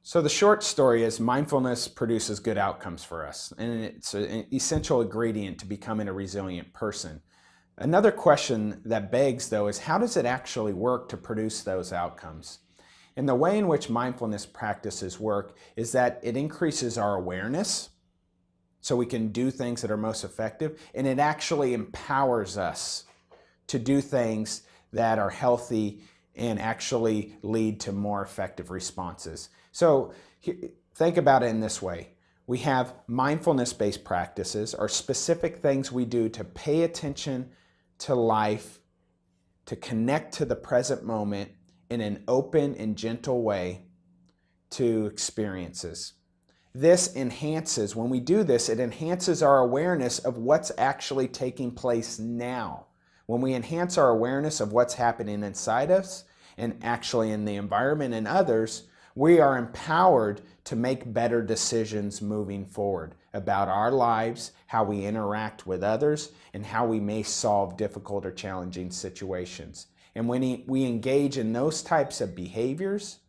So the short story is mindfulness produces good outcomes for us, and it's an essential ingredient to becoming a resilient person. Another question that begs, though, is how does it actually work to produce those outcomes? And the way in which mindfulness practices work is that it increases our awareness so we can do things that are most effective, and it actually empowers us to do things that are healthy and actually lead to more effective responses. So think about it in this way. We have mindfulness-based practices, or specific things we do to pay attention to life, to connect to the present moment in an open and gentle way to experiences. This enhances, when we do this, it enhances our awareness of what's actually taking place now. When we enhance our awareness of what's happening inside us and actually in the environment and others, we are empowered to make better decisions moving forward about our lives, how we interact with others, and how we may solve difficult or challenging situations. And when we engage in those types of behaviors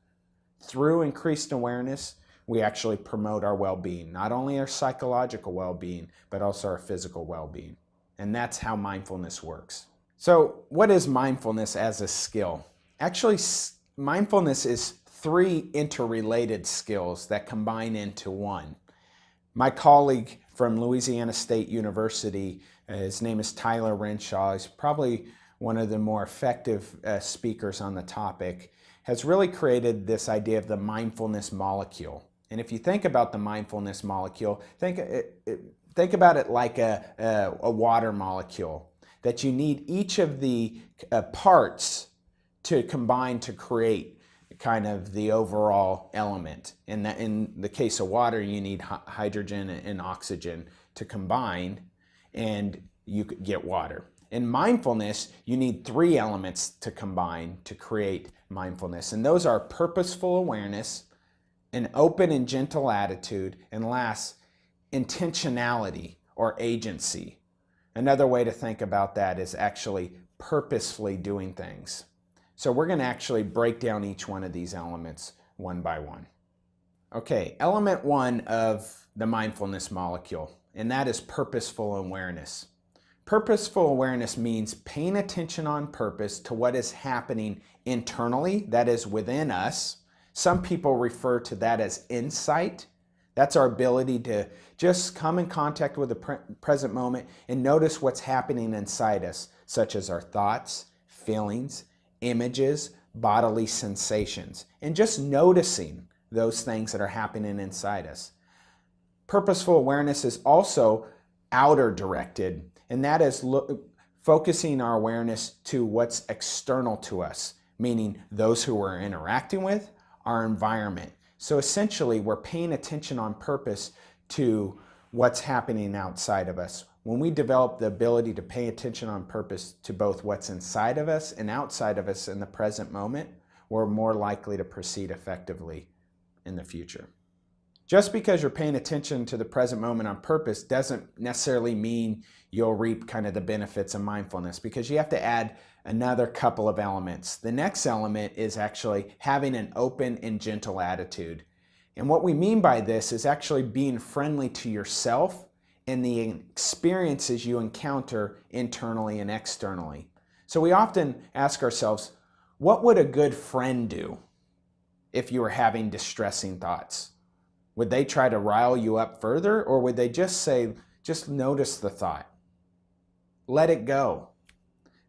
through increased awareness, we actually promote our well-being, not only our psychological well-being, but also our physical well-being. And that's how mindfulness works. So what is mindfulness as a skill? Actually, mindfulness is three interrelated skills that combine into one. My colleague from Louisiana State University, his name is Tyler Renshaw, he's probably one of the more effective speakers on the topic, has really created this idea of the mindfulness molecule. And if you think about the mindfulness molecule, think about it like a water molecule, that you need each of the parts to combine to create kind of the overall element. And that in the case of water, you need hydrogen and oxygen to combine and you get water. In mindfulness, you need three elements to combine to create mindfulness. And those are purposeful awareness, an open and gentle attitude, and last, intentionality or agency. Another way to think about that is actually purposefully doing things. So we're going to actually break down each one of these elements one by one. Okay, element one of the mindfulness molecule, and that is purposeful awareness. Purposeful awareness means paying attention on purpose to what is happening internally, that is within us. Some people refer to that as insight. That's our ability to just come in contact with the present moment and notice what's happening inside us, such as our thoughts, feelings, images, bodily sensations, and just noticing those things that are happening inside us. Purposeful awareness is also outer directed, and that is focusing our awareness to what's external to us, meaning those who we're interacting with, our environment. So essentially, we're paying attention on purpose to what's happening outside of us. When we develop the ability to pay attention on purpose to both what's inside of us and outside of us in the present moment, we're more likely to proceed effectively in the future. Just because you're paying attention to the present moment on purpose doesn't necessarily mean you'll reap kind of the benefits of mindfulness, because you have to add another couple of elements. The next element is actually having an open and gentle attitude. And what we mean by this is actually being friendly to yourself and the experiences you encounter internally and externally. So we often ask ourselves, what would a good friend do if you were having distressing thoughts? Would they try to rile you up further, or would they just say, just notice the thought? Let it go.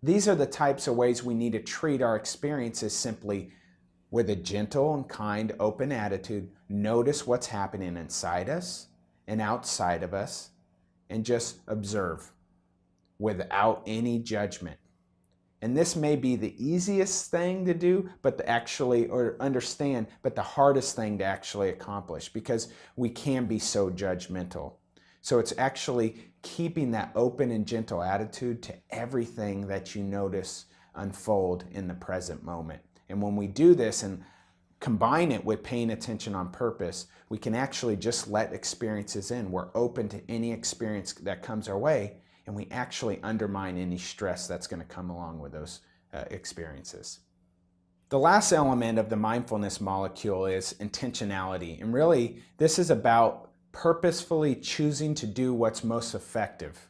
These are the types of ways we need to treat our experiences, simply with a gentle and kind, open attitude. Notice what's happening inside us and outside of us, and just observe without any judgment. And this may be the easiest thing to do, but the hardest thing to actually accomplish, because we can be so judgmental. So it's actually keeping that open and gentle attitude to everything that you notice unfold in the present moment. And when we do this and combine it with paying attention on purpose, we can actually just let experiences in. We're open to any experience that comes our way, and we actually undermine any stress that's going to come along with those experiences. The last element of the mindfulness molecule is intentionality. And really, this is about purposefully choosing to do what's most effective.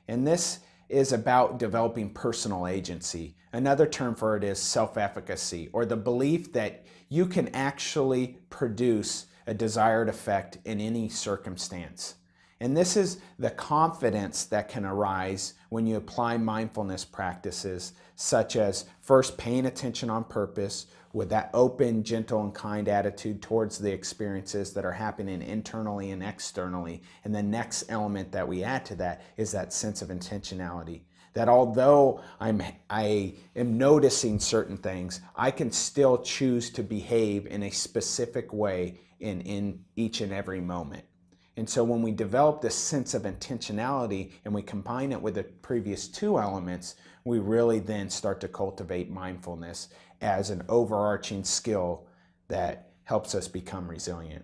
And this is about developing personal agency. Another term for it is self-efficacy, or the belief that you can actually produce a desired effect in any circumstance. And this is the confidence that can arise when you apply mindfulness practices, such as first paying attention on purpose with that open, gentle, and kind attitude towards the experiences that are happening internally and externally. And the next element that we add to that is that sense of intentionality. That although I am noticing certain things, I can still choose to behave in a specific way in each and every moment. And so when we develop this sense of intentionality and we combine it with the previous two elements, we really then start to cultivate mindfulness as an overarching skill that helps us become resilient.